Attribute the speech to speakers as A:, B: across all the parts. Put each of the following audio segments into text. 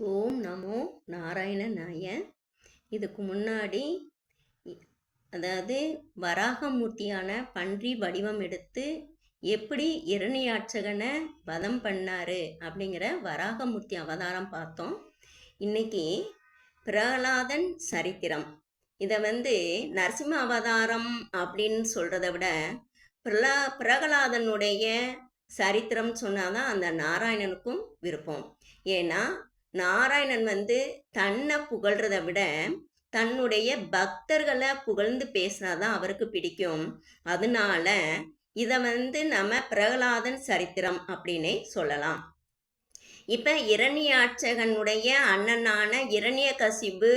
A: ஓம் நமோ நாராயணனாய. இதுக்கு முன்னாடி அதாவது வராகமூர்த்தியான பன்றி வடிவம் எடுத்து எப்படி இரணியாட்சகனை வதம் பண்ணாரு அப்படிங்கிற வராகமூர்த்தி அவதாரம் பார்த்தோம். இன்னைக்கு பிரகலாதன் சரித்திரம். இதை நரசிம்ம அவதாரம் அப்படின்னு சொல்கிறத விட பிரகலாதனுடைய சரித்திரம் சொன்னாதான் அந்த நாராயணனுக்கும் விருப்பம். ஏன்னா நாராயணன் தன்னை புகழ்றத விட தன்னுடைய பக்தர்களை புகழ்ந்து பேசினாதான் அவருக்கு பிடிக்கும். அதனால இதை நம்ம பிரகலாதன் சரித்திரம் அப்படின்னே சொல்லலாம். இப்ப இரணியாட்சகனுடைய அண்ணனான இரணியகசிபு,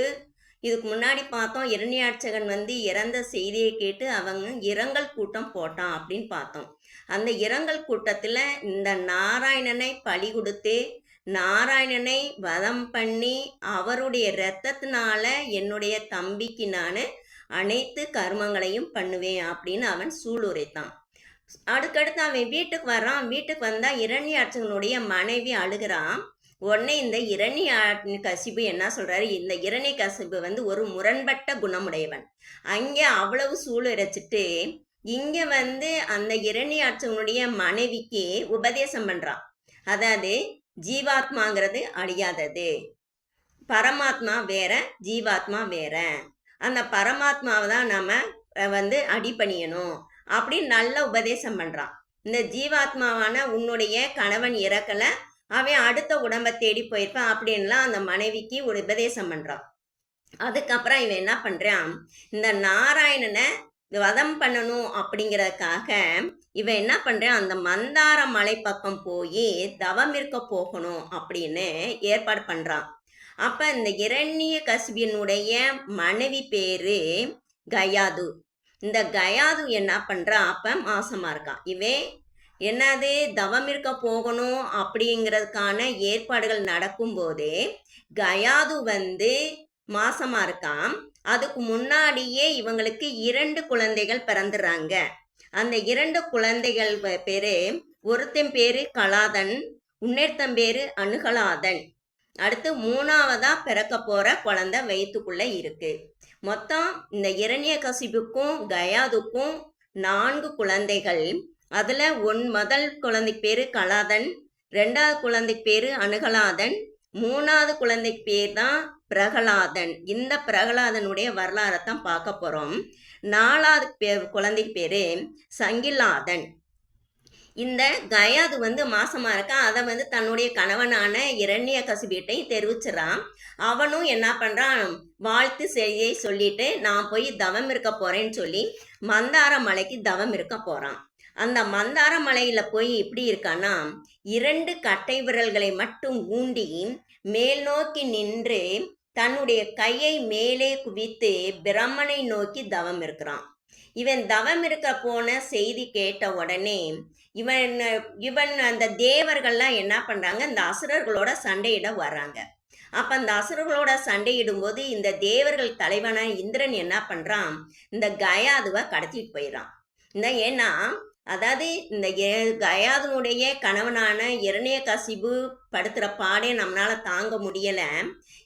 A: இதுக்கு முன்னாடி பார்த்தோம். இரணியாட்சகன் இறந்த செய்தியை கேட்டு அவங்க இரங்கல் கூட்டம் போட்டான் அப்படின்னு பார்த்தோம். அந்த இரங்கல் கூட்டத்துல இந்த நாராயணனை பலி கொடுத்து நாராயணனை வதம் பண்ணி அவருடைய இரத்தத்தினால என்னுடைய தம்பிக்கு நான் அனைத்து கர்மங்களையும் பண்ணுவேன் அப்படின்னு அவன் சூளுரைத்தான். அடுத்தடுத்து அவன் வீட்டுக்கு வர்றான். வீட்டுக்கு வந்தா இரணியாட்சகனுடைய மனைவி அழுகிறான். உடனே இந்த இரணியகசிபு என்ன சொல்றாரு, இந்த இரணியகசிபு ஒரு முரண்பட்ட குணமுடையவன். அங்கே அவ்வளவு சூளுரைச்சிட்டு இங்க அந்த இரணியாட்சகனுடைய மனைவிக்கு உபதேசம் பண்றான். அதாவது ஜீவாத்மாங்கிறது அழியாதது, பரமாத்மா வேற, ஜீவாத்மா வேற. அந்த பரமாத்மாவை தான் நம்ம அடிபணியணும் அப்படின்னு நல்ல உபதேசம் பண்றான். இந்த ஜீவாத்மாவான உன்னுடைய கணவன் இறக்கல, அவன் அடுத்த உடம்பை தேடி போயிருப்பான் அப்படின்லாம் அந்த மனைவிக்கு ஒரு உபதேசம் பண்றான். அதுக்கப்புறம் இவன் என்ன பண்றான், இந்த நாராயணனை வதம் பண்ணணும் அப்படிங்கிறதுக்காக இவன் என்ன பண்றான், அந்த மந்தார மலை பக்கம் போய் தவம் இருக்க போகணும் அப்படின்னு ஏற்பாடு பண்றான். அப்ப இந்த இரணியகசிபினுடைய மனைவி பேரு கயாது. இந்த கயாது என்ன பண்றான், அப்ப மாசமா இருக்கான். இவன் என்னது தவம் இருக்க போகணும் அப்படிங்கிறதுக்கான ஏற்பாடுகள் நடக்கும்போது கயாது மாசமா இருக்கான். அதுக்கு முன்னாடியே இவங்களுக்கு 2 குழந்தைகள் பிறந்துடுறாங்க. அந்த 2 குழந்தைகள் பேரு, ஒருத்தன் பேரு கலாதன், இன்னொருத்தன் பேரு அணுகலாதன். அடுத்து 3ஆவதா பிறக்க போற குழந்தை வயிற்றுக்குள்ள இருக்கு. மொத்தம் இந்த இரணியகசிபுக்கும் கயாதுக்கும் 4 குழந்தைகள். அதுல முதல் குழந்தை பேரு கலாதன், 2வது குழந்தை பேரு அணுகலாதன், 3வது குழந்தை பேர் தான் பிரகலாதன். இந்த பிரகலாதனுடைய வரலாறைத்தான் பார்க்க போறோம். 4வது குழந்தை பேரு சங்கிலாதன். இந்த கயாது மாசமா இருக்கான். அதை தன்னுடைய கணவனான இரணியகசிபிட்டை தெரிவிச்சிடறான். அவனும் என்ன பண்றான், வாழ்த்து செய்தியை சொல்லிட்டு நான் போய் தவம் இருக்க போறேன்னு சொல்லி மந்தார மலைக்கு தவம் இருக்க போறான். அந்த மந்தார மலையில போய் எப்படி இருக்கான்னா, 2 கட்டை விரல்களை மட்டும் ஊண்டி மேல் நோக்கி நின்று தன்னுடைய கையை மேலே குவித்து பிரம்மனை நோக்கி தவம் இருக்கிறான். இவன் தவம் இருக்க போன செய்தி கேட்ட உடனே இவன் அந்த தேவர்கள்லாம் என்ன பண்றாங்க, இந்த அசுரர்களோட சண்டையிட வர்றாங்க. அப்ப அந்த அசுரர்களோட சண்டையிடும் போது இந்த தேவர்கள் தலைவனான இந்திரன் என்ன பண்றான், இந்த கயாதுவை கடத்திட்டு போயிடறான். ஏன்னா அதாவது இந்த கயாதுனுடைய கணவனான இரணியகசிபு படுத்துற பாடே நம்மளால தாங்க முடியல.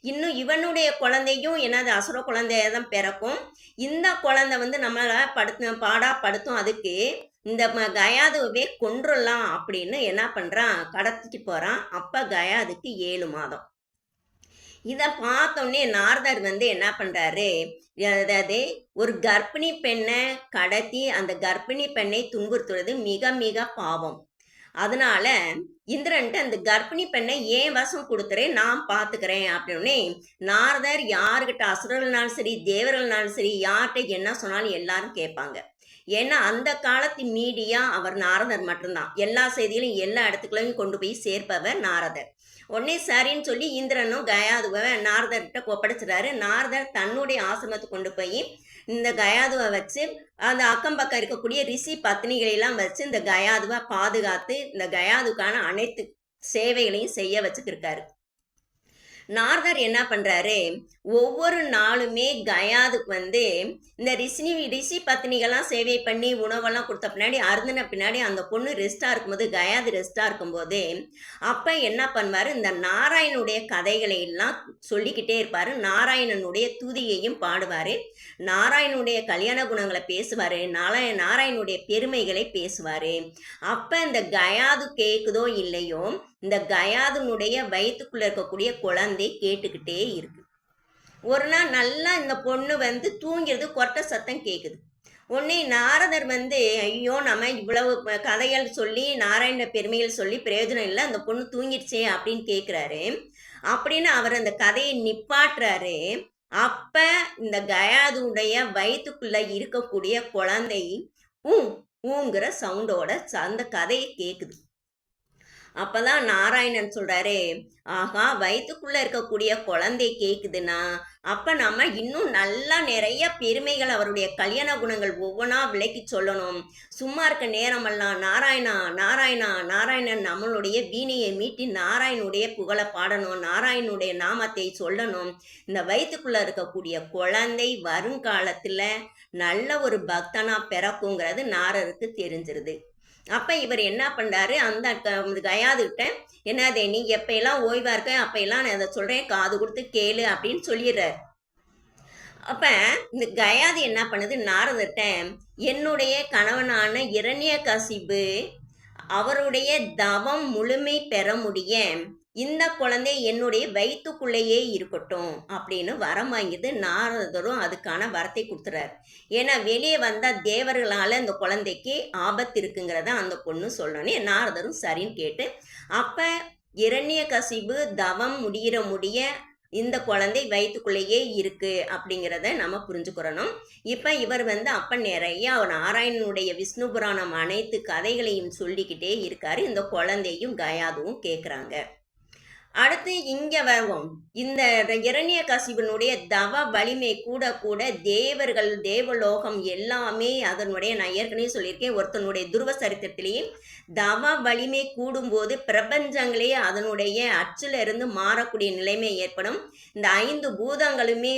A: இன்னும் இவனுடைய குழந்தையும் என்னது அசுர குழந்தையதான் பிறக்கும். இந்த குழந்தை நம்மளால பாடா படுத்தும். அதுக்கு இந்த கயாதுவே கொன்றுலாம் அப்படின்னு என்ன பண்றான், கடத்திட்டு போறான். அப்ப கயாதுக்கு 7 மாதம். இதை பார்த்தோன்னே நாரதர் என்ன பண்றாரு, அதாவது ஒரு கர்ப்பிணி பெண்ணை கடத்தி அந்த கர்ப்பிணி பெண்ணை துன்புறுத்துவது மிக மிக பாவம். அதனால இந்திரன்ட்டு அந்த கர்ப்பிணி பெண்ணை ஏன் வசம் கொடுத்துறேன், நான் பார்த்துக்கிறேன் அப்படின்னு நாரதர் யாருக்கிட்ட, அசுரர்கள்னாலும் சரி தேவர்கள்னாலும் சரி, யார்கிட்ட என்ன சொன்னாலும் எல்லாரும் கேட்பாங்க. ஏன்னா அந்த காலத்து மீடியா அவர் நாரதர் மட்டும்தான். எல்லா செய்திகளையும் எல்லா இடத்துக்குள்ளையும் கொண்டு போய் சேர்ப்பவர் நாரதர். உடனே சரின்னு சொல்லி இந்திரனும் கயாதுவை நாரதர்கிட்ட ஒப்படைச்சிடாரு. நாரதர் தன்னுடைய ஆசிரமத்தை கொண்டு போய் இந்த கயாதுவை வச்சு அந்த அக்கம் பக்கம் இருக்கக்கூடிய ரிஷி பத்னிகளெல்லாம் வச்சு இந்த கயாதுவை பாதுகாத்து இந்த கயாதுக்கான அனைத்து சேவைகளையும் செய்ய வச்சுக்கிருக்காரு. நாரதர் என்ன பண்றாரு, ஒவ்வொரு நாளுமே கயாதுக்கு வந்து இந்த ரிஷி பத்தினிகள்லாம் சேவை பண்ணி உணவெல்லாம் கொடுத்த பின்னாடி அருந்தின பின்னாடி அந்த பொண்ணு ரெஸ்டா இருக்கும்போது, கயாது ரெஸ்டா இருக்கும்போது, அப்ப என்ன பண்ணுவாரு, இந்த நாராயணனுடைய கதைகளை எல்லாம் சொல்லிக்கிட்டே இருப்பாரு. நாராயணனுடைய துதியையும் பாடுவாரு. நாராயணனுடைய கல்யாண குணங்களை பேசுவாரு. நாராயணனுடைய பெருமைகளை பேசுவாரு. அப்ப இந்த கயாது கேக்குதோ இல்லையோ, இந்த கயாதுனுடைய வயிற்றுக்குள்ள இருக்கக்கூடிய குழந்தை கேட்டுக்கிட்டே இருக்கு. ஒரு நாள் நல்லா இந்த பொண்ணு வந்து தூங்கிறது, கொட்ட சத்தம் கேக்குது. உடனே நாரதர் வந்து, ஐயோ நம்ம இவ்வளவு கதைகள் சொல்லி நாராயண பெருமைகள் சொல்லி பிரயோஜனம் இல்லை, அந்த பொண்ணு தூங்கிடுச்சே அப்படின்னு கேட்குறாரு. அப்படின்னு அவர் அந்த கதையை நிப்பாட்டுறாரு. அப்ப இந்த கயாதுடைய வயிற்றுக்குள்ள இருக்கக்கூடிய குழந்தை ஊங்கிற சவுண்டோட அந்த கதையை கேக்குது. அப்பதான் நாராயணன் சொல்றாரு, ஆகா வயிற்றுக்குள்ள இருக்கக்கூடிய குழந்தை கேக்குதுன்னா அப்ப நம்ம இன்னும் நல்லா நிறைய பெருமைகள் அவருடைய கல்யாண குணங்கள் ஒவ்வொன்றா விளக்கி சொல்லணும். சும்மா இருக்க நேரமெல்லாம் நாராயணா நாராயணா நாராயணன் நம்மளுடைய வீணையை மீட்டி நாராயணனுடைய புகழை பாடணும், நாராயணனுடைய நாமத்தை சொல்லணும். இந்த வயிற்றுக்குள்ள இருக்கக்கூடிய குழந்தை வருங்காலத்துல நல்ல ஒரு பக்தனா பிறக்குங்கிறது நாரருக்கு தெரிஞ்சிருது. அப்ப இவர் என்ன பண்றாரு, அந்த கயாதுகிட்ட, என்னதே நீ எப்பெல்லாம் ஓய்வா இருக்க அப்பெல்லாம் நான் அதை சொல்றேன், காது கொடுத்து கேளு அப்படின்னு சொல்லிடுறாரு. அப்ப இந்த கயாது என்ன பண்ணுது, நாரதர்கிட்ட என்னுடைய கணவனான இரண்யகசிபு அவருடைய தவம் முழுமை பெற முடிய இந்த குழந்தை என்னுடைய வயிற்றுக்குள்ளேயே இருக்கட்டும் அப்படின்னு வரம் வாங்கிது. நாரதரும் அதுக்கான வரத்தை கொடுத்துறாரு. ஏன்னா வெளியே வந்தால் தேவர்களால் இந்த குழந்தைக்கு ஆபத்து இருக்குங்கிறத அந்த பொண்ணு சொல்லணும். நாரதரும் சரின்னு கேட்டு அப்போ இரண்யகசிபு தவம் முடிய இந்த குழந்தை வயிற்றுக்குள்ளேயே இருக்கு அப்படிங்கிறத நம்ம புரிஞ்சுக்கிறணும். இப்போ இவர் வந்து அப்போ நிறைய நாராயணனுடைய விஷ்ணு புராணம் அனைத்து கதைகளையும் சொல்லிக்கிட்டே இருக்காரு. இந்த குழந்தையும் கயாதுவும் கேட்குறாங்க. அடுத்து இங்க வருவோம். இந்த இரண்யகசிபனுடைய தவ வலிமை கூட கூட தேவர்கள் தேவலோகம் எல்லாமே அதனுடைய, நான் ஏற்கனவே சொல்லியிருக்கேன், ஒருத்தனுடைய துருவ சரித்திரத்திலேயே தவ வலிமை கூடும்போது பிரபஞ்சங்களே அதனுடைய அச்சுல இருந்து மாறக்கூடிய நிலைமை ஏற்படும். இந்த 5 பூதங்களுமே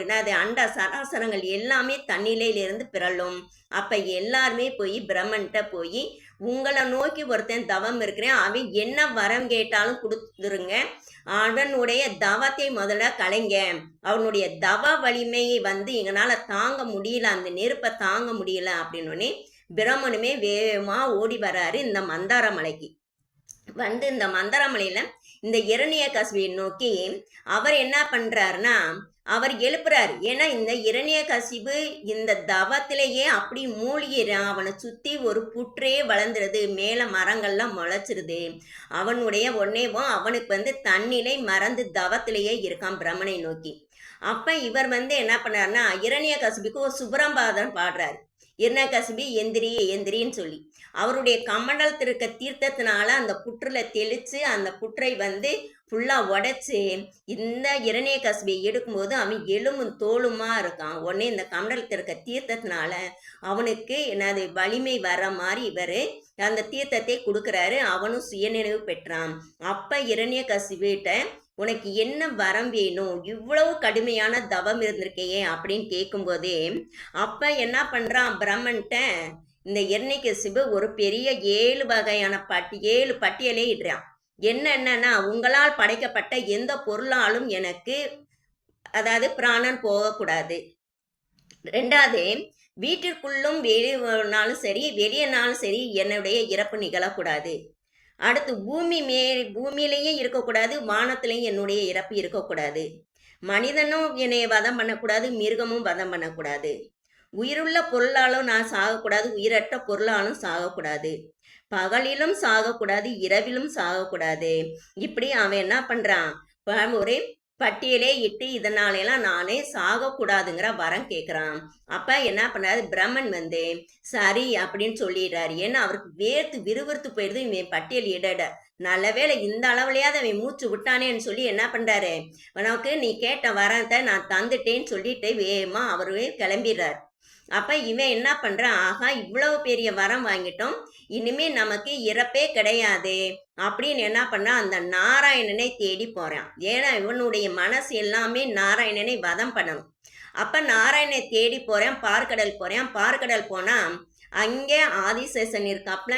A: என்னது அண்ட சராசரங்கள் எல்லாமே தன்னிலையிலிருந்து பிறழும். அப்ப எல்லாருமே போய் பிரம்மன்கிட்ட போய், உங்களை நோக்கி ஒருத்தன் தவம் இருக்கிறேன், அவன் என்ன வரம் கேட்டாலும் கொடுத்துருங்க, அவனுடைய தவத்தை முதல்ல கலைங்க, அவனுடைய தவ வலிமையை வந்து எங்களால் தாங்க முடியல, அந்த நெருப்பை தாங்க முடியல அப்படின்னு பிரம்மனுமே வேகமா ஓடி வராரு இந்த மந்தார மலைக்கு. வந்து இந்த மந்தார மலையில இந்த இரண்யகசிபை நோக்கி அவர் என்ன பண்றாருன்னா அவர் எழுப்புறாரு. ஏன்னா இந்த இரண்யகசிபு இந்த தவத்திலேயே அப்படி மூழ்கிறான். அவனை சுத்தி ஒரு புற்றே வளர்ந்துருது, மேல மரங்கள்லாம் முளைச்சிருது. அவனுடைய ஒன்னேவும் அவனுக்கு வந்து தன்னிலை மறந்து தவத்திலேயே இருக்கான் பிரம்மனை நோக்கி. அப்ப இவர் வந்து என்ன பண்ணாருன்னா இரண்யகசிபுக்கு ஒரு சுப்ரபாதம் பாடுறாரு. இரண்யகசிபு எந்திரி எந்திரின்னு சொல்லி அவருடைய கமண்டலத்தில் இருக்க தீர்த்தத்தினால அந்த புற்றுல தெளிச்சு அந்த புற்றை வந்து ஃபுல்லா உடைச்சு இந்த இரண்யகசிபை எடுக்கும்போது அவன் எலும்பும் தோலுமா இருக்கான். உடனே இந்த கமண்டலத்தில் இருக்க தீர்த்தத்தினால அவனுக்கு என்னது வலிமை வர மாதிரி இவர் அந்த தீர்த்தத்தை கொடுக்குறாரு. அவனும் சுயநினைவு பெற்றான். அப்ப இரண்யகசிபிட்ட உனக்கு என்ன வரம் வேணும், இவ்வளவு கடுமையான தவம் இருந்திருக்கையே அப்படின்னு கேட்கும்போதே அப்ப என்ன பண்றான் பிரம்மன்ட்ட இந்த இரண்யகசிபு ஒரு பெரிய 7 வகையான 7 பட்டியலே இடுறான். என்னன்னா உங்களால் படைக்கப்பட்ட எந்த பொருளாலும் எனக்கு அதாவது பிராணன் போகக்கூடாது. 2வது வீட்டிற்குள்ளும் வெளியினாலும் சரி வெளியனாலும் சரி என்னுடைய இறப்பு நிகழக்கூடாது. அடுத்து பூமியிலையும் இருக்கக்கூடாது, வானத்திலையும் என்னுடைய இறப்பு இருக்கக்கூடாது. மனிதனும் என்னை வதம் பண்ணக்கூடாது, மிருகமும் வதம் பண்ணக்கூடாது. உயிருள்ள பொருளாலும் நான் சாகக்கூடாது, உயிரற்ற பொருளாலும் சாகக்கூடாது. பகலிலும் சாகக்கூடாது, இரவிலும் சாகக்கூடாது. இப்படி அவன் என்ன பண்றான், ஒரு பட்டியலே இட்டு இதனாலெல்லாம் நானே சாகக்கூடாதுங்கிற வரம் கேட்குறான். அப்ப என்ன பண்ணாரு பிரம்மன் வந்து சரி அப்படின்னு சொல்லிடுறாரு. ஏன்னா அவருக்கு வேர்த்து விறுவிறுத்து போயிடுது. இவன் பட்டியல் இட நல்ல வேளை இந்த அளவுலையாவது அவன் மூச்சு விட்டானேன்னு சொல்லி என்ன பண்றாரு, உனக்கு நீ கேட்ட வரத்தை நான் தந்துட்டேன்னு சொல்லிட்டு வேகமா அவரு கிளம்பிடுறாரு. அப்ப இவன் என்ன பண்றான், ஆகா இவ்வளவு பெரிய வரம் வாங்கிட்டோம், இனிமே நமக்கு இறப்பே கிடையாது அப்படின்னு என்ன பண்ணா அந்த நாராயணனை தேடி போறான். ஏன்னா இவனுடைய மனசு எல்லாமே நாராயணனை வதம் பண்ணணும். அப்ப நாராயணனை தேடி போறேன், பார்க்கடல் போறேன். பார்க்கடல் போனா அங்கே ஆதிசேஷன் இருக்காப்ல,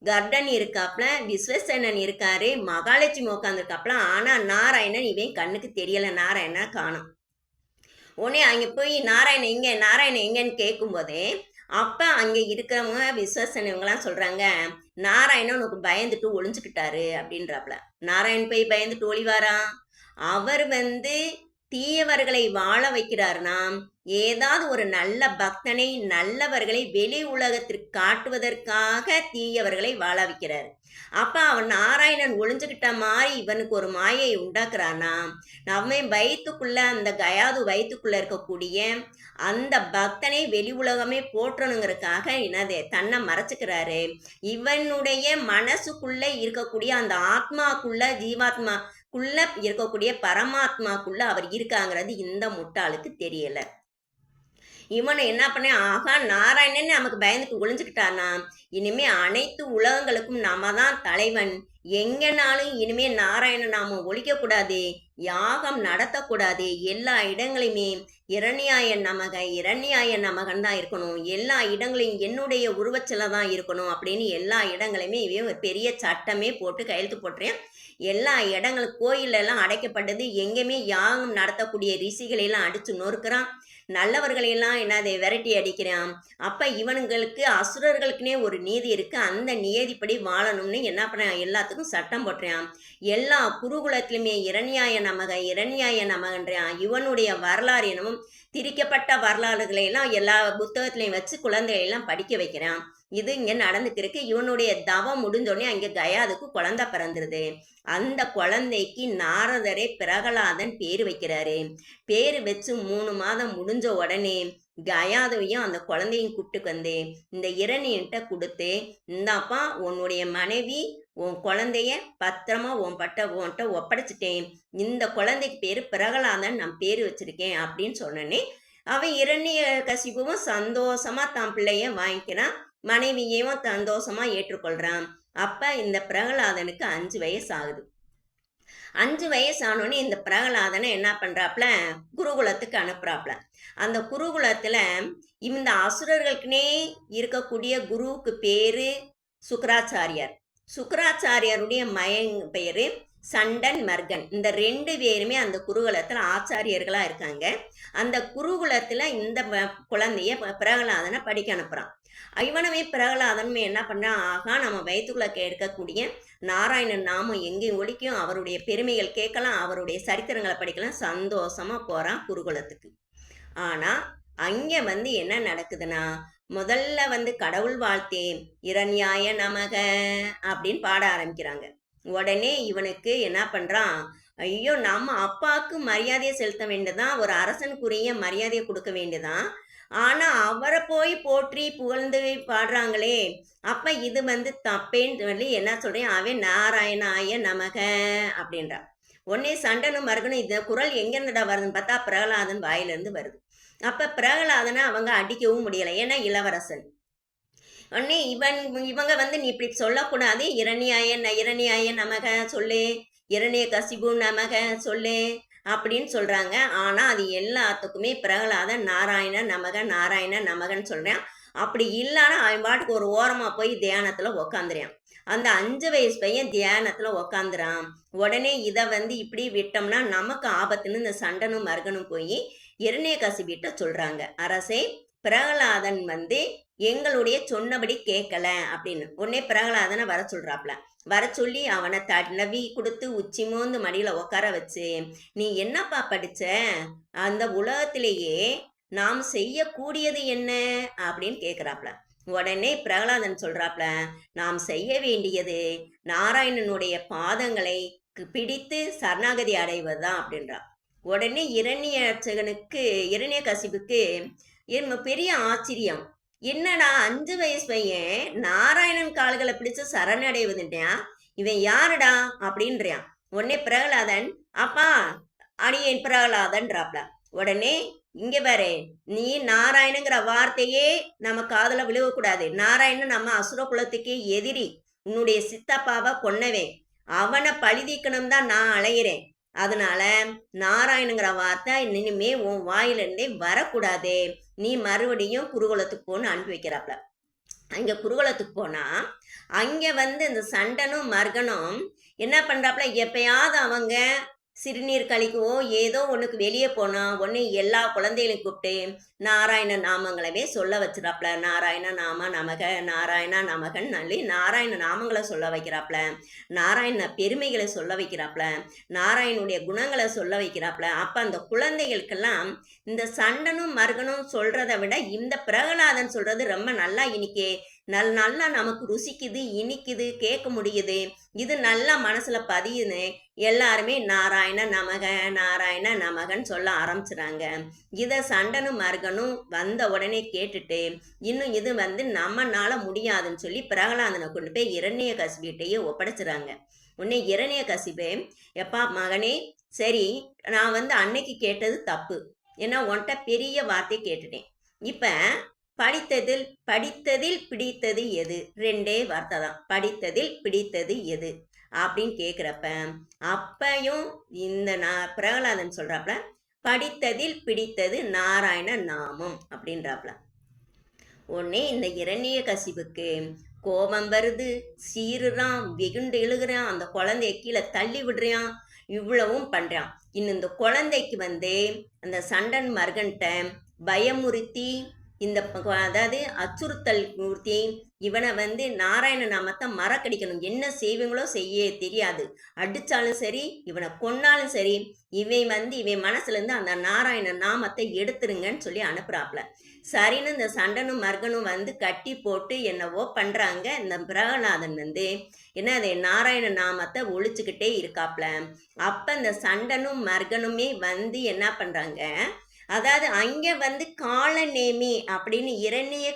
A: கர்டன் இருக்காப்ல, விஸ்வசேனன் இருக்காரு, மகாலட்சுமி உட்காந்துருக்காப்ல. ஆனா நாராயணன் இவன் கண்ணுக்கு தெரியல, நாராயணன் காணும். உடனே அங்கே போய் நாராயணன் எங்கன்னு கேட்கும்போதே அப்போ அங்கே இருக்கிறவங்க விஸ்வசன் இவங்கெல்லாம் சொல்கிறாங்க, நாராயணன் உனக்கு பயந்துட்டு ஒளிஞ்சுக்கிட்டாரு அப்படின்றாப்புல. நாராயணன் போய் பயந்துட்டு ஒளிவாரா? அவர் தீயவர்களை வாழ வைக்கிறார்னா ஏதாவது ஒரு நல்ல பக்தனை நல்லவர்களை வெளி உலகத்திற்கு காட்டுவதற்காக தீயவர்களை வாழ வைக்கிறார். அப்ப அவன் நாராயணன் ஒளிஞ்சுக்கிட்ட மாதிரி இவனுக்கு ஒரு மாயை உண்டாக்குறானா, நம்ம வயிற்றுக்குள்ள அந்த கயாது வயிற்றுக்குள்ள இருக்கக்கூடிய அந்த பக்தனை வெளி உலகமே போற்றணுங்கிறதுக்காக என்னது தன்னை மறைச்சுக்கிறாரு. இவனுடைய மனசுக்குள்ள இருக்கக்கூடிய அந்த ஆத்மாக்குள்ள ஜீவாத்மாக்குள்ள இருக்கக்கூடிய பரமாத்மாக்குள்ள அவர் இருக்காங்கிறது இந்த முட்டாளுக்கு தெரியல. இவனை என்ன பண்ண, ஆகா நாராயணன் நமக்கு பயந்துட்டு ஒளிஞ்சுக்கிட்டானா, இனிமே அனைத்து உலகங்களுக்கும் நாம தான் தலைவன், எங்கனாலும் இனிமே நாராயணன் நாம ஒழிக்கக்கூடாது, யாகம் நடத்தக்கூடாது, எல்லா இடங்களையுமே இரண்யாய நமகன் தான் இருக்கணும், எல்லா இடங்களையும் என்னுடைய உருவச்சில தான் இருக்கணும் அப்படின்னு எல்லா இடங்களையுமே இவன் ஒரு பெரிய சட்டமே போட்டு கையெழுத்து போட்டுறேன். எல்லா இடங்களும் கோயிலெல்லாம் அடைக்கப்பட்டது, எங்கேயுமே யாகம் நடத்தக்கூடிய ரிஷிகளையெல்லாம் அடித்து நொறுக்கிறான், நல்லவர்களையெல்லாம் என்னதை விரட்டி அடிக்கிறான். அப்போ இவனுங்களுக்கு அசுரர்களுக்குனே ஒரு நீதி இருக்குது, அந்த நியதிப்படி வாழணும்னு என்ன பண்ண எல்லாத்துக்கும் சட்டம் போட்டுறான். எல்லா குருகுலத்திலுமே இரண்யாய நமகன்றான். இவனுடைய வரலாறு என்னவும் திரிக்கப்பட்ட வரலாறுகளையெல்லாம் எல்லா புத்தகத்திலையும் வச்சு குழந்தைகளெல்லாம் படிக்க வைக்கிறான். இது இங்கே நடந்துக்கிருக்கு. இவனுடைய தவம் முடிஞ்சோடனே அங்கே கயாதுக்கு குழந்தை பிறந்துருது. அந்த குழந்தைக்கு நாரதரே பிரகலாதன் பேர் வைக்கிறாரு. பேர் வச்சு 3 மாதம் முடிஞ்ச உடனே கயாதவையும் அந்த குழந்தையும் கூப்பிட்டு வந்து இந்த இரணியன்ட்ட கொடுத்து, இந்தாப்பா உன்னுடைய மனைவி உன் குழந்தைய பத்திரமா உன்கிட்ட ஒப்படைச்சிட்டேன், இந்த குழந்தைக்கு பேர் பிரகலாதன் நான் பேர் வச்சிருக்கேன் அப்படின்னு சொன்னனே அவன் இரணிய கசிப்புவும் சந்தோஷமா தான் பிள்ளைய வாங்கிக்கிறான், மனைவியையும் சந்தோஷமா ஏற்றுக்கொள்றான். அப்ப இந்த பிரகலாதனுக்கு 5 வயசு ஆகுது. 5 வயசு ஆனோடனே இந்த பிரகலாதனை என்ன பண்றாப்ல, குருகுலத்துக்கு அனுப்புறாப்ல. அந்த குருகுலத்துல இந்த அசுரர்களுக்குனே இருக்கக்கூடிய குருவுக்கு பேரு சுக்கராச்சாரியார். சுக்கராச்சாரியாருடைய பேரு சண்டன் மர்கன். இந்த 2 பேருமே அந்த குருகுலத்துல ஆச்சாரியர்களா இருக்காங்க. அந்த குருகுலத்துல இந்த குழந்தைய பிரகலாதனை படிக்க அனுப்புறான். இவனவே பிரகலாதனுமே என்ன பண்றான், ஆகா நம்ம வயிற்றுக்குள்ள இருக்கக்கூடிய நாராயணன் நாமம் எங்கேயும் ஒழிக்கும், அவருடைய பெருமைகள் கேட்கலாம், அவருடைய சரித்திரங்களை படிக்கலாம், சந்தோஷமா போறான் குருகுலத்துக்கு. ஆனா அங்க என்ன நடக்குதுன்னா, முதல்ல கடவுள் வாழ்த்தே இரண்யாய நமக அப்படின்னு பாட ஆரம்பிக்கிறாங்க. உடனே இவனுக்கு என்ன பண்றான், ஐயோ நம்ம அப்பாவுக்கு மரியாதையை செலுத்த வேண்டியதான், ஒரு அரசனுக்குரிய மரியாதையை கொடுக்க வேண்டியதான், ஆனா அவரை போய் போற்றி புகழ்ந்து பாடுறாங்களே, அப்ப இது தப்பேன்னு சொல்லி என்ன சொல்றேன், அவன் நாராயணாய நமக அப்படின்றான். உடனே சண்டனும் மருகனும் இந்த குரல் எங்கிருந்துடா வருதுன்னு பார்த்தா பிரகலாதன் வாயிலிருந்து வருது. அப்ப பிரகலாதனை அவங்க அடிக்கவும் முடியலை, ஏன்னா இளவரசன். உடனே இவங்க நீ இப்படி சொல்லக்கூடாது, இரணியாய நமக சொல்லு, இரணிய கசிபு நமக சொல்லு அப்படின்னு சொல்றாங்க. ஆனா அது எல்லாத்துக்குமே பிரகலாதன் நாராயண நமகன்னு சொல்றான். அப்படி இல்லைன்னா அவன் பாட்டுக்கு ஒரு ஓரமா போய் தியானத்துல உக்காந்துறான். அந்த 5 வயசு பையன் தியானத்துல உக்காந்துறான். உடனே இதை இப்படி விட்டோம்னா நமக்கு ஆபத்துன்னு இந்த சண்டனும் மருகனும் போய் இரணிய கசிபிட்ட சொல்றாங்க, அரசே பிரகலாதன் எங்களுடைய சொன்னபடி கேட்கல அப்படின்னு. உடனே பிரகலாதனை வர சொல்றாப்ல. வர சொல்லி அவனை தடவி கொடுத்து உச்சி மோந்து மடியில உட்கார வச்சு, நீ என்னப்பா படிச்ச, அந்த உலகத்திலேயே நாம் செய்யக்கூடியது என்ன அப்படின்னு கேட்குறாப்ல. உடனே பிரகலாதன் சொல்றாப்ல, நாம் செய்ய வேண்டியது நாராயணனுடைய பாதங்களை பிடித்து சரணாகதி அடைவதுதான் அப்படின்றா. உடனே இரணிய கசிப்புக்கு பெரிய ஆச்சரியம், என்னடா 5 வயசு பையன் நாராயணன் கால்களை பிடிச்சு சரணடைவதுன்றான், இவன் யாருடா அப்படின்றான். உடனே பிரகலாதன், அப்பா அடியேன் பிரகலாதன்றாப்ல. உடனே இங்க பாரு, நீ நாராயணங்கிற வார்த்தையே நம்ம காதுல விழுவக்கூடாது. நாராயணன் நம்ம அசுர குலத்துக்கே எதிரி. உன்னுடைய சித்தப்பாவை கொன்னவன். அவனை பழிதீக்கணும் தான் நான் அலையிறேன். அதனால நாராயணுங்கிற வார்த்தை இனிமே உன் வாயிலிருந்தே வரக்கூடாது. நீ மறுபடியும் குருகுலத்துக்கு போன்னு அனுப்பி வைக்கிறாப்ல. அங்க குருகுலத்துக்கு போனா அங்க வந்து இந்த சண்டனும் மர்கனும் என்ன பண்றாப்புல, எப்பயாவது அவங்க சிறுநீர் கழிக்கவோ ஏதோ ஒண்ணுக்கு வெளியே போனா உடனே எல்லா குழந்தைகளையும் கூப்பிட்டு நாராயண நாமங்களவே சொல்ல வச்சிடாப்ல. நாராயண நாம நமக, நாராயணா நமகன்னு சொல்லி நாராயண நாமங்களை சொல்ல வைக்கிறாப்ல. நாராயண பெருமைகளை சொல்ல வைக்கிறாப்ல. நாராயணுடைய குணங்களை சொல்ல வைக்கிறாப்ல. அப்ப அந்த குழந்தைகளுக்கெல்லாம் இந்த சண்டனும் மர்கனும் சொல்றதை விட இந்த பிரகலாதன் சொல்றது ரொம்ப நல்லா இனிக்கே, நல்லா நமக்கு ருசிக்குது, இனிக்குது, கேட்க முடியுது, இது நல்லா மனசுல பதியுது. எல்லாருமே நாராயண நமக, நாராயண நமகன்னு சொல்ல ஆரம்பிச்சுறாங்க. இதை சண்டனும் மர்கனும் வந்த உடனே கேட்டுட்டு இன்னும் இது வந்து நம்மனால முடியாதுன்னு சொல்லி பிரகலாதனை கொண்டு போய் இரண்ய கசிபிட்டையே ஒப்படைச்சுறாங்க. உடனே இரண்ய கசிபே, எப்பா மகனே, சரி நான் வந்து அன்னைக்கு கேட்டது தப்பு, ஏன்னா உன்கிட்ட பெரிய வார்த்தை கேட்டுட்டேன். இப்ப படித்ததில் பிடித்தது எது? ரெண்டே வார்த்தை தான், படித்ததில் பிடித்தது எது அப்படின்னு கேட்குறப்ப அப்பையும் இந்த பிரகலாதன் சொல்றாப்ல, படித்ததில் பிடித்தது நாராயண நாமம் அப்படின்றாப்ல. உடனே இந்த இரண்ய கசிபுக்கு கோபம் வருது, சீருறான், வெகுண்டு எழுகிறான், அந்த குழந்தைய கீழே தள்ளி விடுறான், இவ்வளவும் பண்றான். இன்னும் இந்த குழந்தைக்கு வந்து அந்த சண்டன் மர்கன்ட்ட பயமுறுத்தி இந்த அதாவது அச்சுறுத்தல் மூர்த்தி இவனை வந்து நாராயண நாமத்தை மறக்கடிக்கணும், என்ன செய்வீங்களோ செய்ய தெரியாது, அடிச்சாலும் சரி இவனை கொன்னாலும் சரி இவன் மனசுல இருந்து அந்த நாராயண நாமத்தை எடுத்துருங்கன்னு சொல்லி அனுப்புறாப்ல. சரின்னு இந்த சண்டனும் மர்கனும் வந்து கட்டி போட்டு என்னவோ பண்றாங்க. இந்த பிரகலாதன் வந்து என்ன அதை நாராயண நாமத்தை ஒழிச்சுக்கிட்டே இருக்காப்ல. அப்ப இந்த சண்டனும் மர்கனுமே வந்து என்ன பண்றாங்க, அதாவது அங்க வந்து காலநேமி அப்படின்னு இரண்ய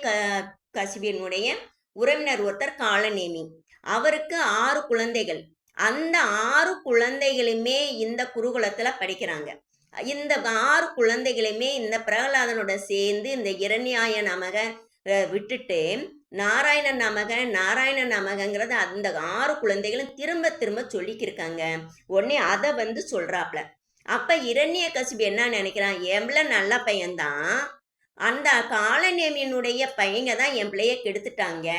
A: கசிபியனுடைய உறவினர் ஒருத்தர் காலநேமி, அவருக்கு 6 குழந்தைகள். அந்த 6 குழந்தைகளுமே இந்த குருகுலத்துல படிக்கிறாங்க. இந்த 6 குழந்தைகளுமே இந்த பிரகலாதனோட சேர்ந்து இந்த இரண்யாய நமக விட்டுட்டு நாராயண நமக நாராயண நமகங்கிறத அந்த 6 குழந்தைகளும் திரும்ப திரும்ப சொல்லிக்கிருக்காங்க. உடனே அதை வந்து சொல்றாப்ல. அப்ப இரண்ய கசிபு என்ன நினைக்கிறான், என் பிள்ளை நல்ல பையன்தான், அந்த காலநேமியனுடைய பையங்க தான் என் பிள்ளைய கெடுத்துட்டாங்க,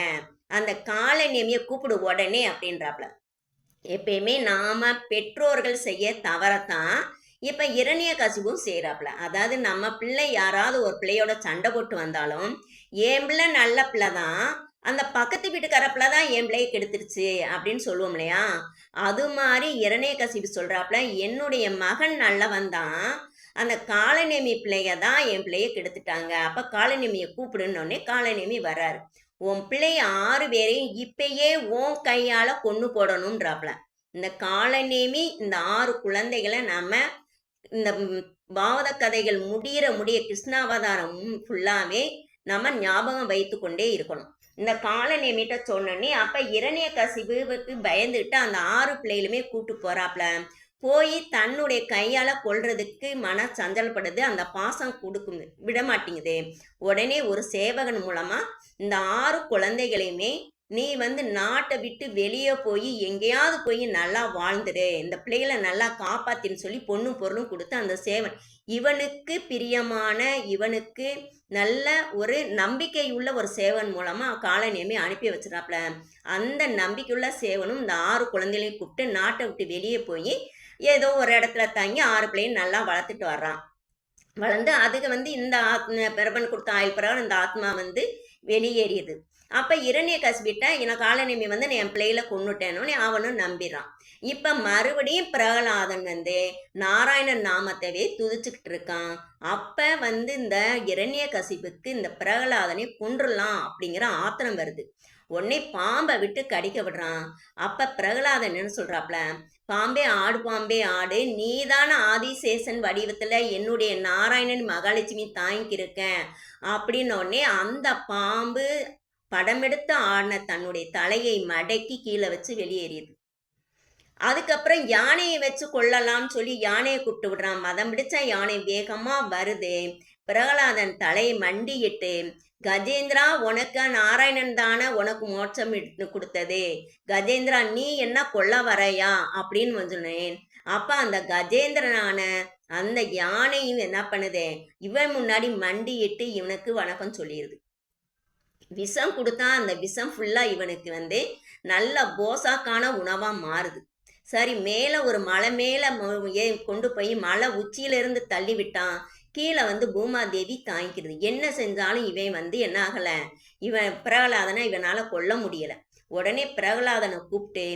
A: அந்த காலநேமிய கூப்பிடு உடனே அப்படின்றாப்ல. எப்பயுமே நாம பெற்றோர்கள் செய்ய தவறத்தான் இப்ப இரண்ய கசிபும் செய்யறாப்ல. அதாவது நம்ம பிள்ளை யாராவது ஒரு பிள்ளையோட சண்டை போட்டு வந்தாலும் என் பிள்ளை நல்ல பிள்ளை தான், அந்த பக்கத்து வீட்டுக்கார பிள்ளை தான் என் பிள்ளையை கெடுத்துருச்சு அப்படின்னு சொல்லுவோம் இல்லையா, அது மாதிரி இரண்ய கசிபு சொல்றாப்ல, என்னுடைய மகன் நல்லவன் தான், அந்த காலநேமி பிள்ளைய தான் என் பிள்ளைய கெடுத்துட்டாங்க, அப்ப காலநேமியை கூப்பிடுன்னொடனே காலநேமி வர்றாரு. உன் பிள்ளைய 6 பேரையும் இப்பயே உன் கையால கொண்டு போடணும்ன்றாப்ல. இந்த காலநேமி இந்த 6 குழந்தைகளை நாம இந்த பாவத கதைகள் முடிய கிருஷ்ணாவதாரம் ஃபுல்லாவே நம்ம ஞாபகம் வைத்து கொண்டே இருக்கணும். இந்த காலநேமிட்ட சொன்னோன்னே அப்ப இரண்ய கசிபுவுக்கு பயந்துட்டு அந்த 6 பிள்ளைகளுமே கூட்டு போறாப்ல. போய் தன்னுடைய கையால கொல்றதுக்கு மன சஞ்சலப்படுது, அந்த பாசம் கொடுக்கும் விட மாட்டேங்குது. உடனே ஒரு சேவகன் மூலமா இந்த 6 குழந்தைகளையுமே நீ வந்து நாட்டை விட்டு வெளியே போய் எங்கேயாவது போய் நல்லா வாழ்ந்துடு, இந்த பிள்ளைகளை நல்லா காப்பாத்தின்னு சொல்லி பொண்ணும் பொருளும் கொடுத்து அந்த சேவன் இவனுக்கு பிரியமான இவனுக்கு நல்ல ஒரு நம்பிக்கையுள்ள ஒரு சேவன் மூலமா காலநேமி அனுப்பி வச்சிடாப்ல. அந்த நம்பிக்கையுள்ள சேவனும் இந்த 6 குழந்தைகளையும் கூப்பிட்டு நாட்டை விட்டு வெளியே போய் ஏதோ ஒரு இடத்துல தங்கி 6 பிள்ளையும் நல்லா வளர்த்துட்டு வர்றான். வளர்ந்து அதுக்கு வந்து இந்த பிரபன் கொடுத்த ஆயுள் பிரகாரம் இந்த ஆத்மா வந்து வெளியேறியது. அப்ப இரண்ய கசிபிட்ட என காலநேமி வந்து என் பிள்ளையில கொண்டுட்டேன்னு அவனும் நம்பிடுறான். இப்ப மறுபடியும் பிரகலாதன் வந்து நாராயணன் நாமத்தவே துதிச்சுக்கிட்டு இருக்கான். அப்ப வந்து இந்த இரண்ய கசிபுக்கு இந்த பிரகலாதனை கொன்றுலாம் அப்படிங்கிற ஆத்திரம் வருது. உடனே பாம்பை விட்டு கடிக்க விடுறான். அப்ப பிரகலாதன் என்ன சொல்றாப்ல, பாம்பே ஆடு, பாம்பே ஆடு, நீதான ஆதிசேஷன் வடிவத்துல என்னுடைய நாராயணன் மகாலட்சுமி தாங்கியிருக்கேன் அப்படின்னு உடனே அந்த பாம்பு படமெடுத்து ஆடின தன்னுடைய தலையை மடக்கி கீழே வச்சு வெளியேறியது. அதுக்கப்புறம் யானையை வச்சு கொள்ளலாம்னு சொல்லி யானையை கூப்பிட்டு விடுறான். மதம் பிடிச்ச யானை வேகமா வருது. பிரகலாதன் தலையை மண்டியிட்டு, கஜேந்திரா உனக்கு நாராயணன் தானே உனக்கு மோட்சம் கொடுத்தது, கஜேந்திரா நீ என்ன கொல்ல வரையா அப்படின்னு சொன்னேன். அப்ப அந்த கஜேந்திரனான அந்த யானையும் என்ன பண்ணுது, இவன் முன்னாடி மண்டியிட்டு இவனுக்கு வணக்கம் சொல்லிடுது. விஷம் கொடுத்தா அந்த விஷம் ஃபுல்லா இவனுக்கு நல்ல போசாக்கான உணவா மாறுது. சரி, மேல ஒரு மலை மேல கொண்டு போய் மலை உச்சியிலிருந்து தள்ளி விட்டான். கீழே பூமாதேவி தாங்கிக்கிறது. என்ன செஞ்சாலும் இவன் என்ன ஆகல, இவன் பிரகலாதனை இவனால கொல்ல முடியல. உடனே பிரகலாதனை கூப்பிட்டு,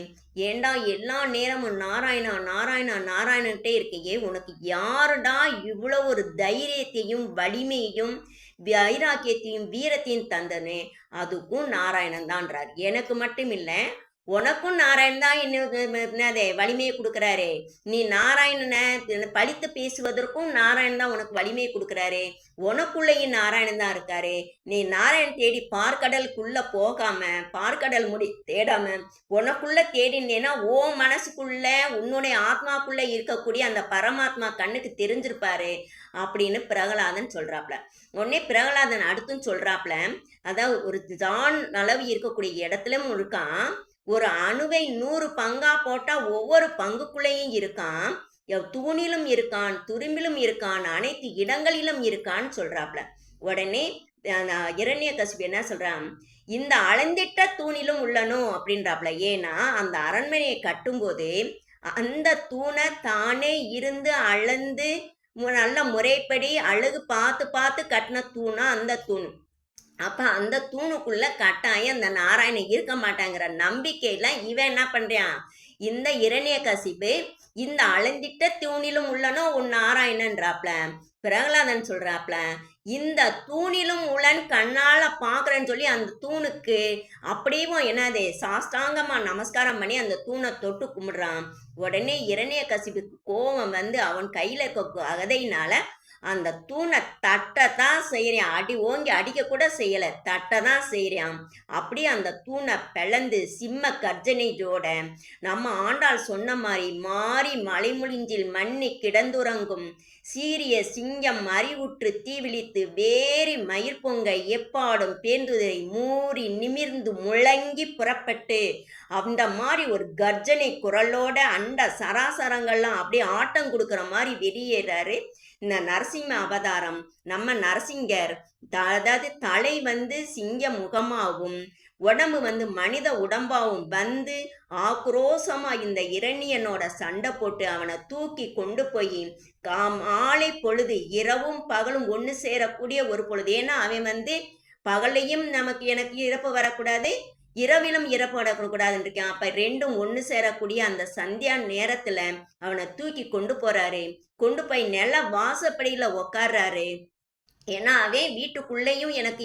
A: ஏண்டா எல்லா நேரமும் நாராயணா நாராயணா நாராயணன்ட்டே இருக்கையே, உனக்கு யாருடா இவ்வளோ ஒரு தைரியத்தையும் வலிமையையும் வைராக்கியத்தையும் வீரத்தையும் தந்தனே, அதுக்கும் நாராயணன் தான்றார். எனக்கு மட்டும் இல்லை, உனக்கும் நாராயணன் தான் என்னதே வலிமையை கொடுக்குறாரு. நீ நாராயணனை பழித்து பேசுவதற்கும் நாராயணன் தான் உனக்கு வலிமையை கொடுக்குறாரு. உனக்குள்ளேயும் நாராயணன் தான் இருக்காரு. நீ நாராயணன் தேடி பார்க்கடலுக்குள்ள போகாம, பார்க்கடல் முடி தேடாம உனக்குள்ள தேடினேன்னா ஓ மனசுக்குள்ள உன்னுடைய ஆத்மாக்குள்ள இருக்கக்கூடிய அந்த பரமாத்மா கண்ணுக்கு தெரிஞ்சிருப்பாரு அப்படின்னு பிரகலாதன் சொல்றாப்ல. உடனே பிரகலாதன் அடுத்தும் சொல்றாப்ல, அதாவது ஒரு ஜான் அளவு இருக்கக்கூடிய இடத்துலயும் இருக்கான், ஒரு அணுவை 100 பங்கா போட்டா ஒவ்வொரு பங்குக்குள்ளேயும் இருக்கான், தூணிலும் இருக்கான், துரும்பிலும் இருக்கான், அனைத்து இடங்களிலும் இருக்கான்னு சொல்றாப்ல. உடனே இரண்யகசிபு என்ன சொல்றான், இந்த அளந்திட்ட தூணிலும் உள்ளனோ அப்படின்றாப்ல. ஏன்னா அந்த அரண்மனையை கட்டும்போது அந்த தூணை தானே இருந்து அளந்து நல்ல முறைப்படி அழகு பார்த்து பார்த்து கட்டின தூணா அந்த தூண். அப்ப அந்த தூணுக்குள்ள கட்டாயம் அந்த நாராயணன் இருக்க மாட்டாங்கிற நம்பிக்கையில இவன் என்ன பண்றான், இந்த இரண்யகசிபு இந்த அளந்திட்ட தூணிலும் உள்ளனோ உன் நாராயணன்றாப்ல. பிரகலாதன் சொல்றாப்ல, இந்த தூணிலும் உளன் கண்ணால பாக்குறேன்னு சொல்லி அந்த தூணுக்கு அப்படியும் என்னது சாஷ்டாங்கமா நமஸ்காரம் பண்ணி அந்த தூணை தொட்டு கும்பிடுறான். உடனே இரண்யகசிபுக்கு கோபம் அவன் கையில இருக்க அகதையினால அந்த தூணை தட்டத்தான் செய்யறான். அடி ஓங்கி அடிக்க கூட செய்யல, தட்டதான் செய்யறான். அப்படியே அந்த தூணை பிளந்து சிம்ம கர்ஜனையோட நம்ம ஆண்டாள் சொன்ன மாதிரி மாறி மலைமுழிஞ்சில் மண்ணி கிடந்துறங்கும் சீரிய சிங்கம் அறிவுற்று தீவிழித்து வேரி மயிர் பொங்க எப்பாடும் பேந்துதை மூறி நிமிர்ந்து முழங்கி புறப்பட்டு அந்த மாதிரி ஒரு கர்ஜனை குரலோட அண்ட சராசரங்கள்லாம் அப்படியே ஆட்டம் கொடுக்குற மாதிரி வெளியேறாரு இந்த நரசிம்ம அவதாரம். நம்ம நரசிங்கர் அதாவது தலை சிங்க முகமாகவும் உடம்பு மனித உடம்பாவும் ஆக்ரோஷமா இந்த இரணியனோட சண்டை போட்டு அவனை தூக்கி கொண்டு போய் மாலை பொழுது இரவும் பகலும் ஒன்று சேரக்கூடிய ஒரு பொழுது. ஏன்னா அவன் பகலையும் எனக்கு இறப்பு வரக்கூடாது, இரவிலும் இறப்படக்கூடாதுன்னு இருக்கான். அப்ப ரெண்டும் ஒன்று சேரக்கூடிய அந்த சந்தியா நேரத்துல அவனை தூக்கி கொண்டு போறாரு. கொண்டு போய் நில வாசப்படியில உக்காடுறாரு. ஏன்னா அவன் வீட்டுக்குள்ளேயும் எனக்கு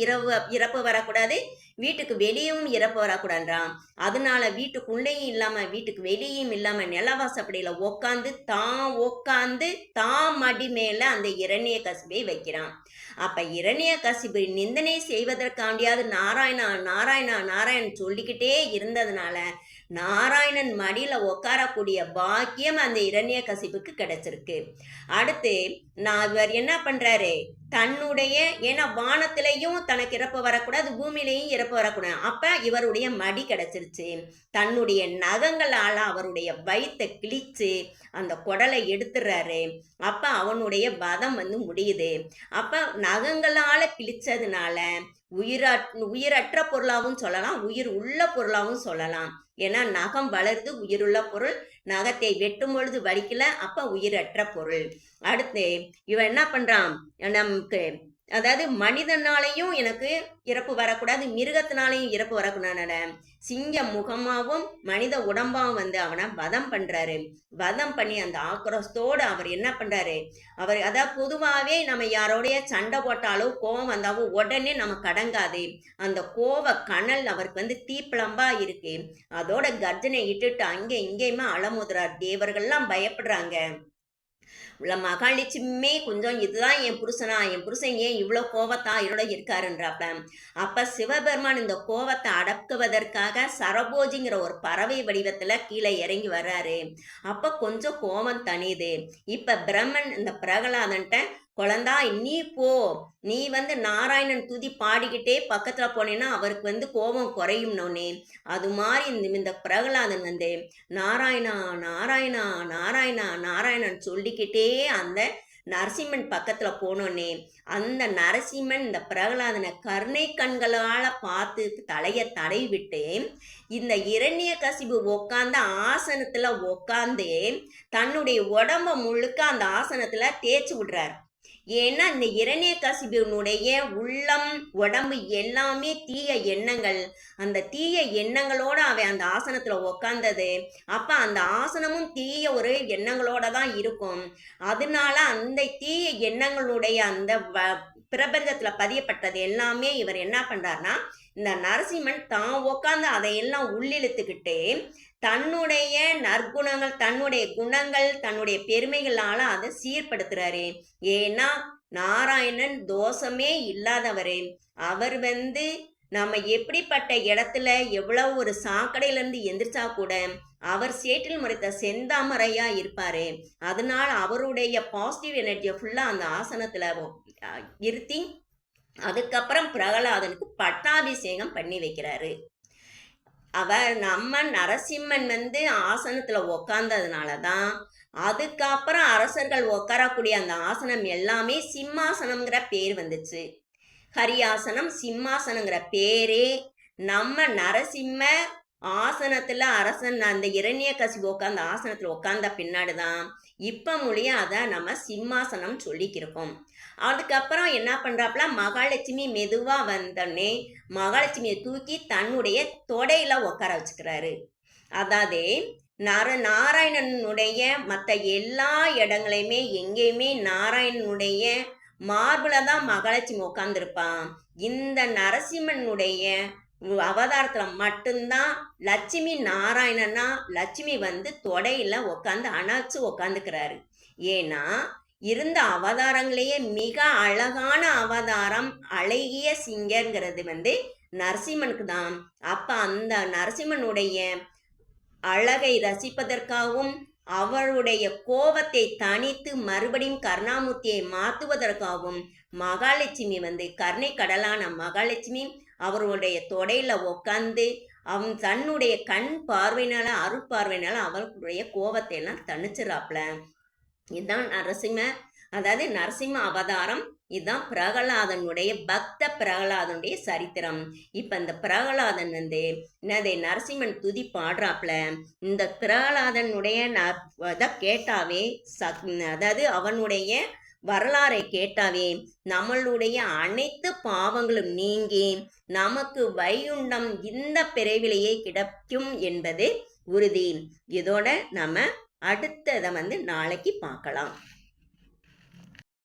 A: இறப்பு வரக்கூடாது, வீட்டுக்கு வெளியும் இறப்பு வரக்கூடாதுன்றான். அதனால வீட்டுக்குள்ளேயும் இல்லாம வீட்டுக்கு வெளியும் இல்லாம நிலவாசப்படியில உக்காந்து தான் மடி மேல அந்த இரண்யகசிபை வைக்கிறான். அப்ப இரண்யகசிபு நிந்தனை செய்வதற்காண்டியாவது நாராயணா நாராயணா நாராயணன் சொல்லிக்கிட்டே இருந்ததுனால நாராயணன் மடியில உட்காரக்கூடிய பாக்கியம் அந்த இரண்யகசிபுக்கு கிடைச்சிருக்கு. அடுத்து இவர் என்ன பண்றாரு, தன்னுடைய ஏன்னா வானத்திலையும் தனக்கு இறப்பு வரக்கூடாது, பூமியிலையும் இறப்பு வரக்கூடாது. அப்ப இவருடைய மடி கிடைச்சிருச்சு. தன்னுடைய நகங்களால அவருடைய வயிற்றை கிழிச்சு அந்த குடலை எடுத்துடுறாரு. அப்ப அவனுடைய வதம் முடியுது. அப்ப நகங்களால கிழிச்சதுனால உயிரற்ற பொருளாகவும் சொல்லலாம், உயிர் உள்ள பொருளாகவும் சொல்லலாம். ஏன்னா நகம் வளருது, உயிருள்ள பொருள். நகத்தை வெட்டும் பொழுது வலிக்கல, அப்ப உயிரற்ற பொருள். அடுத்து இவன் என்ன பண்றான், நமக்கு அதாவது மனிதனாலையும் எனக்கு இறப்பு வரக்கூடாது, மிருகத்தினாலையும் இறப்பு வரக்கூடாது. சிங்க முகமாவும் மனித உடம்பாவும் அவனை வதம் பண்றாரு. வதம் பண்ணி அந்த ஆக்ரோஷத்தோடு அவர் என்ன பண்றாரு, அவர் அதாவது பொதுவாகவே நம்ம யாரோடைய சண்டை போட்டாலோ கோபம் வந்தாவோ உடனே நம்ம கடங்காது. அந்த கோவ கனல் அவருக்கு தீப்பிளம்பா இருக்கு. அதோட கர்ஜனை இட்டுட்டு அங்கே இங்கேயுமே அலமுதுறார். தேவர்கள்லாம் பயப்படுறாங்க. உள்ள மகாலட்சுமியுமே கொஞ்சம் இதுதான் என் புருஷனா, என் புருஷன் ஏன் இவ்வளோ கோவத்தா இதோட இருக்காருன்றாப்ப. அப்ப சிவபெருமான் இந்த கோவத்தை அடக்குவதற்காக சரபோஜிங்கிற ஒரு பறவை வடிவத்துல கீழே இறங்கி வர்றாரு. அப்ப கொஞ்சம் கோவம் தனியுது. இப்ப பிரம்மன் இந்த பிரகலாதன்ட்ட குழந்தா நீ போ, நீ வந்து நாராயணன் துதி பாடிக்கிட்டே பக்கத்துல போனேன்னா அவருக்கு வந்து கோபம் குறையும்னோனே, அது மாதிரி இந்த பிரகலாதன் வந்து நாராயணா நாராயணா நாராயணா நாராயணன் சொல்லிக்கிட்டே அந்த நரசிம்மன் பக்கத்துல போனோன்னே அந்த நரசிம்மன் இந்த பிரகலாதனை கருணை கண்களால பார்த்து தலைய தடவி விட்டு இந்த இரண்யகசிபு உக்காந்த ஆசனத்துல உக்காந்து தன்னுடைய உடம்ப முழுக்க அந்த ஆசனத்துல தேய்ச்சி விடுறாரு. ஏன்னா இந்த இரண்யகசிபுனுடைய உள்ளம் உடம்பு எல்லாமே தீய எண்ணங்கள். அந்த தீய எண்ணங்களோட அவன் அந்த ஆசனத்துல உக்காந்தது, அப்ப அந்த ஆசனமும் தீய ஒரு எண்ணங்களோட தான் இருக்கும். அதனால அந்த தீய எண்ணங்களுடைய அந்த பிரபஞ்சத்துல பதியப்பட்டது எல்லாமே இவர் என்ன பண்றாருன்னா, இந்த நரசிம்மன் தான் உக்காந்து அதையெல்லாம் உள்ளிழுத்துக்கிட்டு தன்னுடைய நற்குணங்கள், தன்னுடைய குணங்கள், தன்னுடைய பெருமைகளால அதை சீர்படுத்துறாரு. ஏன்னா நாராயணன் தோஷமே இல்லாதவரு. அவர் வந்து நம்ம எப்படிப்பட்ட இடத்துல எவ்வளவு ஒரு சாக்கடையில இருந்து எந்திரிச்சா கூட அவர் சேற்றில் முறைத்த செந்தாமரையா இருப்பாரு. அதனால அவருடைய பாசிட்டிவ் எனர்ஜியை ஃபுல்லா அந்த ஆசனத்துல இருத்தி அதுக்கப்புறம் பிரகலாதனுக்கு பட்டாபிஷேகம் பண்ணி வைக்கிறாரு. அவர் நம்ம நரசிம்மன் வந்து ஆசனத்துல உக்காந்ததுனாலதான் அதுக்கப்புறம் அரசர்கள் உட்காரக்கூடிய அந்த ஆசனம் எல்லாமே சிம்மாசனம்ங்கிற பேர் வந்துச்சு. ஹரியாசனம் சிம்மாசனங்கிற பேரே நம்ம நரசிம்ம ஆசனத்துல அரசன் அந்த இரண்யகசிபு உட்காந்த ஆசனத்துல உட்கார்ந்த பின்னாடிதான் இப்ப மொழிய அதை நம்ம சிம்மாசனம் சொல்லிக்கிருக்கோம். அதுக்கப்புறம் என்ன பண்றாப்புல, மகாலட்சுமி மெதுவா வந்தோடனே மகாலட்சுமியை தூக்கி தன்னுடைய தொடையில உட்கார வச்சுக்கிறாரு. அதாவது நாராயணனுடைய மற்ற எல்லா இடங்களையுமே எங்கேயுமே நாராயணனுடைய மார்புல தான் மகாலட்சுமி உட்காந்துருப்பான். இந்த நரசிம்மனுடைய அவதாரத்துல மட்டும்தான் லட்சுமி நாராயணனா லட்சுமி வந்து தொடையில உட்காந்து அணைச்சு உக்காந்துக்கிறாரு. ஏன்னா இருந்த அவதாரங்களையே மிக அழகான அவதாரம் அழகிய சிங்கர்ங்கிறது வந்து நரசிம்மனுக்கு தான். அப்ப அந்த நரசிம்மனுடைய அழகை ரசிப்பதற்காகவும் அவருடைய கோபத்தை தணித்து மறுபடியும் கருணாமூர்த்தியை மாற்றுவதற்காகவும் மகாலட்சுமி வந்து கருணை கடலான மகாலட்சுமி அவருடைய தொடையில உக்காந்து அவன் தன்னுடைய கண் பார்வையினால அருட்பார்வையினால அவருடைய கோபத்தை எல்லாம் தணிச்சிடாப்ல. இதுதான் அதாவது நரசிம்ம அவதாரம். இதுதான் பிரகலாதனுடைய பக்த பிரகலாதனுடைய சரித்திரம். இப்ப இந்த பிரகலாதன் வந்து என்னதை நரசிம்மன் துதி பாடுறாப்ல. இந்த பிரகலாதனுடைய கேட்டாவே அதாவது அவனுடைய வரலாறை கேட்டாவே நம்மளுடைய அனைத்து பாவங்களும் நீங்கி நமக்கு வைகுண்டம் இந்த பிறவிலேயே கிடைக்கும் என்பது உறுதி. இதோட நம்ம அடுத்ததை வந்து நாளைக்கு பார்க்கலாம்.